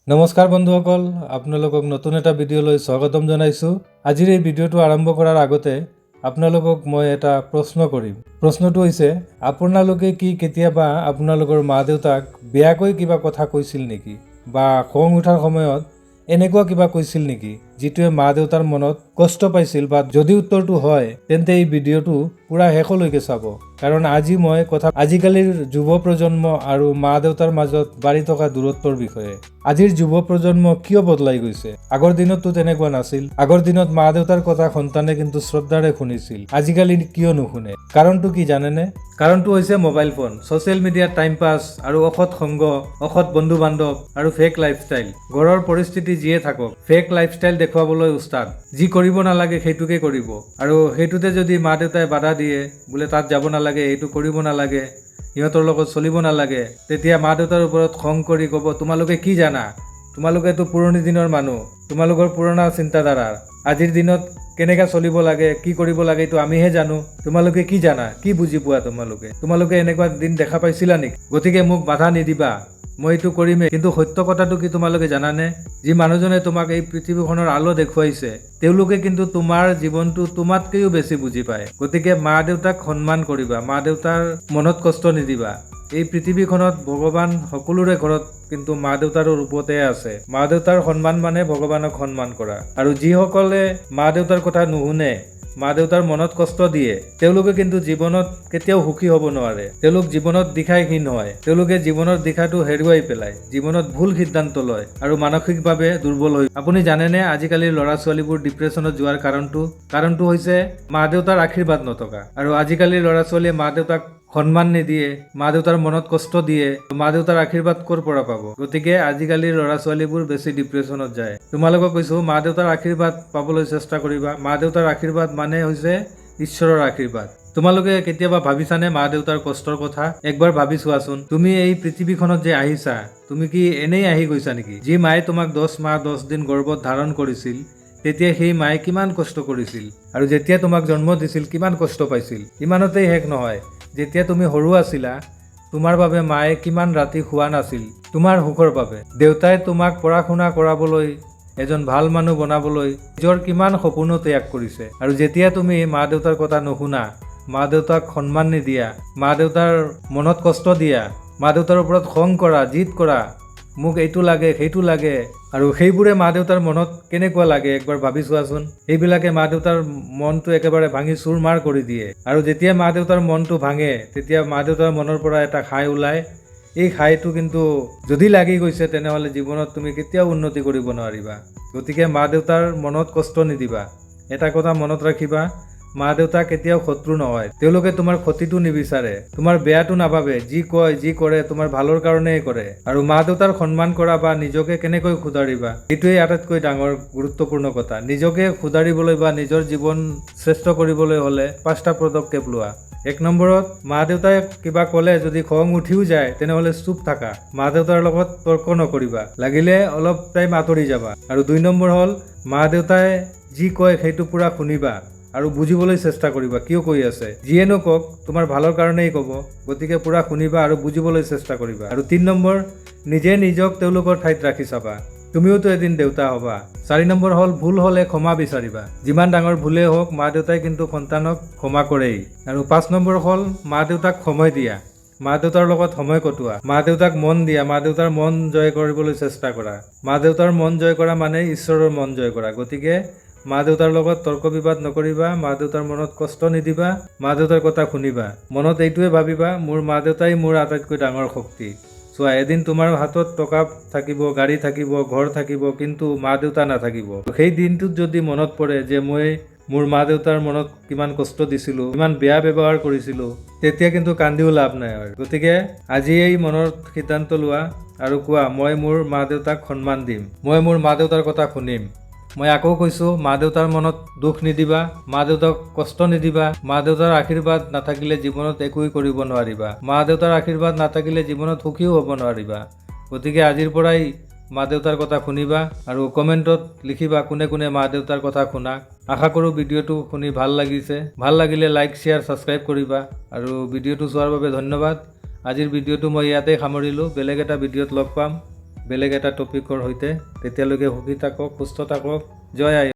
নমস্কাৰ বন্ধুসকল, আপোনালোকক নতুন এটা ভিডিঅ'লৈ স্বাগতম জনাইছোঁ। আজিৰ এই ভিডিঅ'টো আৰম্ভ কৰাৰ আগতে আপোনালোকক মই এটা প্ৰশ্ন কৰিম। প্ৰশ্নটো হৈছে, আপোনালোকে কি কেতিয়াবা আপোনালোকৰ মা দেউতাক বেয়াকৈ কিবা কথা কৈছিল নেকি, বা খং উঠাৰ সময়ত এনেকুৱা কিবা কৈছিল নেকি যিটোৱে মা দেউতাৰ মনত কষ্ট পাইছিল? বা যদি উত্তৰটো হয়, তেন্তে এই ভিডিঅ'টো পুৰা শেষলৈকে চাব, কাৰণ আজি মই কথা আজিকালিৰ যুৱ প্ৰজন্ম আৰু মা দেউতাৰ মাজত বাঢ়ি থকা দূৰত্বৰ বিষয়ে। আজিৰ যুৱ প্ৰজন্ম কিয় বদলাই গৈছে? আগৰ দিনততো তেনেকুৱা নাছিল। আগৰ দিনত মা দেউতাৰ কথা সন্তানে কিন্তু শ্ৰদ্ধাৰে শুনিছিল। আজিকালি কিয় নুশুনে? কাৰণটো কি জানেনে? কাৰণটো হৈছে মোবাইল ফোন, ছ'চিয়েল মিডিয়াৰ টাইম পাছ আৰু অসৎ সংগ, অসৎ বন্ধু বান্ধৱ আৰু ফেক লাইফষ্টাইল। ঘৰৰ পৰিস্থিতি যিয়ে থাকক, ফেক লাইফষ্টাইল দেখুৱাবলৈ উস্তাদ। যি কৰিব নালাগে সেইটোকে কৰিব, আৰু সেইটোতে যদি মা দেউতাই বাধা দিয়ে, বোলে তাত যাব নালাগে, এইটো কৰিব নালাগে, সিহঁতৰ লগত চলিব নালাগে, তেতিয়া মা দেউতাৰ ওপৰত খং কৰি ক'ব, তোমালোকে কি জানা? তোমালোকেতো পুৰণি দিনৰ মানুহ, তোমালোকৰ পুৰণা চিন্তাধাৰা। আজিৰ দিনত কেনেকৈ চলিব লাগে, কি কৰিব লাগে এইটো আমিহে জানো। তোমালোকে কি জানা? কি বুজি পোৱা? তোমালোকে এনেকুৱা দিন দেখা পাইছিলা নেকি? গতিকে মোক বাধা নিদিবা, মই এইটো কৰিমেই। কিন্তু সত্য কথাটো কি তোমালোকে জানানে? যি মানুহজনে তোমাক এই পৃথিৱীখনৰ আলো দেখুৱাইছে, তেওঁলোকে কিন্তু তোমাৰ জীৱনটো তোমাতকৈও বেছি বুজি পায়। গতিকে মা দেউতাক সন্মান কৰিবা, মা দেউতাৰ মনত কষ্ট নিদিবা। এই পৃথিৱীখনত ভগৱান সকলোৰে ঘৰত কিন্তু মা দেউতাৰ ৰূপতে আছে। মা দেউতাৰ সন্মান মানে ভগৱানক সন্মান কৰা। আৰু যিসকলে মা দেউতাৰ কথা নুশুনে, মা দেউতাৰ মনত কষ্ট দিয়ে, তেওঁলোকে কিন্তু জীৱনত কেতিয়াও সুখী হ'ব নোৱাৰে। তেওঁলোক জীৱনত দিশাহীন হয়, তেওঁলোকে জীৱনৰ দিশাটো হেৰুৱাই পেলায়, জীৱনত ভুল সিদ্ধান্ত লয় আৰু মানসিকভাৱে দুৰ্বল হৈ। আপুনি জানেনে আজিকালিৰ ল'ৰা ছোৱালীবোৰ ডিপ্ৰেশ্যনত যোৱাৰ কাৰণটো হৈছে মা দেউতাৰ আশীৰ্বাদ নথকা। আৰু আজিকালিৰ ল'ৰা ছোৱালীয়ে মা দেউতাক সন্মান নিদিয়ে, মা দেউতাৰ মনত কষ্ট দিয়ে, মা দেউতাৰ আশীৰ্বাদ ক'ৰ পৰা পাব? গতিকে আজিকালিৰ ল'ৰা ছোৱালীবোৰ বেছি ডিপ্ৰেশ্যনত যায়। তোমালোকক কৈছোঁ, মা দেউতাৰ আশীৰ্বাদ পাবলৈ চেষ্টা কৰিবা। মা দেউতাৰ আশীৰ্বাদ মানে হৈছে ঈশ্বৰৰ আশীৰ্বাদ। তোমালোকে কেতিয়াবা ভাবিছানে মা দেউতাৰ কষ্টৰ কথা? একবাৰ ভাবি চোৱাচোন। তুমি এই পৃথিৱীখনত যে আহিছা, তুমি কি এনেই আহি গৈছা নেকি? যি মায়ে তোমাক 10 মাহ 10 দিন গৰ্ভত ধাৰণ কৰিছিল, তেতিয়া সেই মায়ে কিমান কষ্ট কৰিছিল, আৰু যেতিয়া তোমাক জন্ম দিছিল কিমান কষ্ট পাইছিল। ইমানতেই শেষ নহয়, যেতিয়া তুমি সৰু আছিলা, তোমাৰ বাবে মায়ে কিমান ৰাতি শুৱা নাছিল, তোমাৰ সুখৰ বাবে। দেউতাই তোমাক পঢ়া শুনা কৰাবলৈ, এজন ভাল মানুহ বনাবলৈ নিজৰ কিমান সপোনো ত্যাগ কৰিছে। আৰু যেতিয়া তুমি মা দেউতাৰ কথা নুশুনা, মা দেউতাক সন্মান নিদিয়া, মা দেউতাৰ মনত কষ্ট দিয়া, মা দেউতাৰ ওপৰত খং কৰা, জিদ কৰা, মোক এইটো লাগে সেইটো লাগে, আৰু সেইবোৰে মা দেউতাৰ মনত কেনেকুৱা লাগে একবাৰ ভাবি চোৱাচোন। সেইবিলাকে মা দেউতাৰ মনটো একেবাৰে ভাঙি চুৰমাৰ কৰি দিয়ে। আৰু যেতিয়া মা দেউতাৰ মনটো ভাঙে, তেতিয়া মা দেউতাৰ মনৰ পৰা এটা খাই ওলায়। এই খাইটো কিন্তু যদি লাগি গৈছে, তেনেহ'লে জীৱনত তুমি কেতিয়াও উন্নতি কৰিব নোৱাৰিবা। গতিকে মা দেউতাৰ মনত কষ্ট নিদিবা। এটা কথা মনত ৰাখিবা, মা দেউতা কেতিয়াও শত্ৰু নহয়। তেওঁলোকে তোমাৰ ক্ষতিটো নিবিচাৰে, তোমাৰ বেয়াটো নাভাবে। যি কয় যি কৰে তোমাৰ ভালৰ কাৰণেই কৰে। আৰু মা দেউতাৰ সন্মান কৰা বা নিজকে কেনেকৈ শুধাৰিবা, এইটোৱেই আটাইতকৈ ডাঙৰ গুৰুত্বপূৰ্ণ কথা। নিজকে শুধাৰিবলৈ বা নিজৰ জীৱন শ্ৰেষ্ঠ কৰিবলৈ হ'লে 5টা পদক্ষেপ লোৱা। 1 নম্বৰত, মা দেউতাই কিবা ক'লে যদি খং উঠিও যায়, তেনেহ'লে চুপ থাকা। মা দেউতাৰ লগত তৰ্ক নকৰিবা, লাগিলে অলপ টাইম আঁতৰি যাবা। আৰু 2 নম্বৰ হ'ল, মা দেউতাই যি কয় সেইটো পুৰা শুনিবা আৰু বুজিবলৈ চেষ্টা কৰিবা কিয় কৈ আছে। যিয়েনো কওক, তোমাৰ ভালৰ কাৰণেই ক'ব, গতিকে পুৰা শুনিবা আৰু বুজিবলৈ চেষ্টা কৰিবা। আৰু 3 নম্বৰ, নিজে নিজক তেওঁলোকৰ ঠাইত ৰাখি চাবা, তুমিওতো এদিন দেউতা হ'বা। 4 নম্বৰ হ'ল, ভুল হ'লে ক্ষমা বিচাৰিবা। যিমান ডাঙৰ ভুলেই হওক, মা দেউতাই কিন্তু সন্তানক ক্ষমা কৰেই। আৰু 5 নম্বৰ হ'ল, মা দেউতাক সময় দিয়া, মা দেউতাৰ লগত সময় কটোৱা, মা দেউতাক মন দিয়া, মা দেউতাৰ মন জয় কৰিবলৈ চেষ্টা কৰা। মা দেউতাৰ মন জয় কৰা মানে ঈশ্বৰৰ মন জয় কৰা। গতিকে মা দেউতাৰ লগত তৰ্ক বিবাদ নকৰিবা, মা দেউতাৰ মনত কষ্ট নিদিবা, মা দেউতাৰ কথা শুনিবা। মনত এইটোৱে ভাবিবা, মোৰ মা দেউতাই মোৰ আটাইতকৈ ডাঙৰ শক্তি। চোৱা, এদিন তোমাৰ হাতত টকা থাকিব, গাড়ী থাকিব, ঘৰ থাকিব, কিন্তু মা দেউতা নাথাকিব। সেই দিনটোত যদি মনত পৰে যে মই মোৰ মা দেউতাৰ মনত কিমান কষ্ট দিছিলোঁ, কিমান বেয়া ব্যৱহাৰ কৰিছিলোঁ, তেতিয়া কিন্তু কান্দিও লাভ নাই। গতিকে আজিয়েই মনৰ সিদ্ধান্ত লোৱা আৰু কোৱা, মই মোৰ মা দেউতাক সন্মান দিম, মই মোৰ মা দেউতাৰ কথা শুনিম। মই আকৌ কৈছোঁ, মা দেউতাৰ মনত দুখ নিদিবা, মা দেউতাক কষ্ট নিদিবা। মা দেউতাৰ আশীৰ্বাদ নাথাকিলে জীৱনত একোৱেই কৰিব নোৱাৰিবা। মা দেউতাৰ আশীৰ্বাদ নাথাকিলে জীৱনত সুখীও হ'ব নোৱাৰিবা। গতিকে আজিৰ পৰাই মা দেউতাৰ কথা শুনিবা আৰু কমেণ্টত লিখিবা কোনে কোনে মা দেউতাৰ কথা শুনা। আশা কৰোঁ ভিডিঅ'টো শুনি ভাল লাগিছে। ভাল লাগিলে লাইক, শ্বেয়াৰ, ছাবস্ক্ৰাইব কৰিবা। আৰু ভিডিঅ'টো চোৱাৰ বাবে ধন্যবাদ। আজিৰ ভিডিঅ'টো মই ইয়াতে সামৰিলোঁ। বেলেগ এটা ভিডিঅ'ত লগ পাম। বেলেগ এটা টপিকৰ সৈতে। তেতিয়ালৈকে সুখী থাকক, সুস্থ থাকক। জয় আই।